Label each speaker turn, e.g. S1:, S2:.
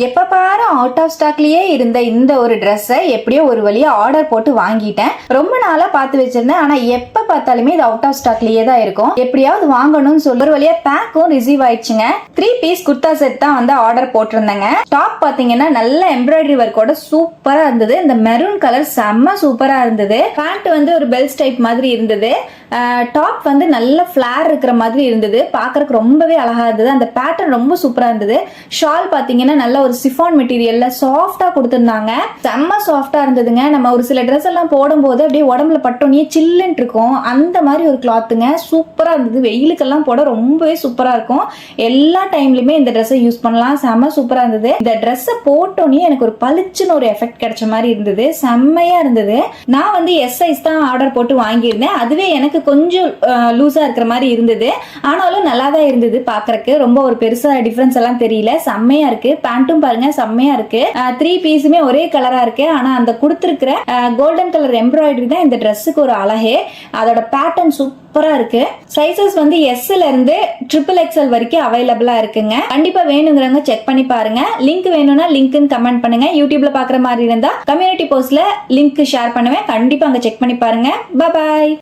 S1: எப்ப பாரு out of ஸ்டாக்லயே இருந்த இந்த ஒரு ட்ரெஸ்ஸை எப்படியோ ஒரு வழியா ஆர்டர் போட்டு வாங்கிட்டேன். ரொம்ப நாளா பார்த்து வச்சிருந்தேன். ஆனா எப்ப பார்த்தாலுமே இது அவுட் ஆஃப் ஸ்டாக்லயே தான் இருக்கும். எப்படியாவது வாங்கணும்னு சொல்லி ஒரு வழியா பேக்கும் ரிசீவ் ஆயிடுச்சுங்க. 3 பீஸ் குர்தா செட் தான் வந்து ஆர்டர் போட்டிருந்தேங்க. டாப் பாத்தீங்கன்னா நல்ல எம்ப்ராய்டரி ஒர்க்கோட சூப்பரா இருந்தது. இந்த மெரூன் கலர் செம்ம சூப்பரா இருந்தது. பேண்ட் வந்து ஒரு பெல்ஸ் டைப் மாதிரி இருந்தது. டாப் வந்து நல்ல ஃபிளேர் இருக்கிற மாதிரி இருந்தது. பாக்குறதுக்கு ரொம்பவே அழகா இருந்தது. அந்த பேட்டர்ன் ரொம்ப சூப்பரா இருந்தது. ஷால் பாத்தீங்கன்னா நல்ல ஒரு சிஃபான் மெட்டீரியல்ல சாஃப்டா கொடுத்திருந்தாங்க. செம்ம சாஃப்டா இருந்ததுங்க. நம்ம ஒரு சில ட்ரெஸ் எல்லாம் போடும்போது அப்படியே உடம்புல பட்டோனே சில்லுன்னு இருக்கும். அந்த மாதிரி ஒரு கிளாத்துங்க. சூப்பரா இருந்தது. வெயிலுக்கெல்லாம் போட ரொம்பவே சூப்பரா இருக்கும். எல்லா டைம்லயுமே இந்த ட்ரெஸ்ஸை யூஸ் பண்ணலாம். செம்ம சூப்பரா இருந்தது. இந்த ட்ரெஸ்ஸை போட்டோனே எனக்கு ஒரு பளிச்சுன்னு ஒரு எஃபெக்ட் கிடைச்ச மாதிரி இருந்தது. செம்மையா இருந்தது. நான் வந்து எஸ் சைஸ் தான் ஆர்டர் போட்டு வாங்கியிருந்தேன். அதுவே எனக்கு கொஞ்சம் லூஸா இருக்கிற மாதிரி இருந்தது. ஆனாலும் நல்லா தான் இருந்தது. பாக்குறதுக்கு ரொம்ப ஒரு பெருசா டிஃபரன்ஸ் எல்லாம் தெரியல. செம்மையா இருக்கு. பேண்ட்டும் பாருங்க செம்மையா இருக்கு. 3 பீஸுமே ஒரே கலரா இருக்கு. ஆனா அந்த கொடுத்திருக்கிற கோல்டன் கலர் எம்ப்ராய்டரி தான் இந்த ட்ரெஸ்ஸுக்கு ஒரு அழகே. அதோட பேட்டர்ன் சூப்பரா இருக்கு. சைசஸ் வந்து எஸ்ல இருந்து XXL வரைக்கும் அவைலபிளா இருக்குங்க. கண்டிப்பா வேணுங்கிறவங்க செக் பண்ணி பாருங்க. லிங்க் வேணும்னா லிங்க்னு கமெண்ட் பண்ணுங்க. யூடியூப்ல பாக்குற மாதிரி இருந்தா கம்யூனிட்டி போஸ்ட்ல லிங்க் ஷேர் பண்ணுவேன். கண்டிப்பா அங்க செக் பண்ணி பாருங்க. Bye bye.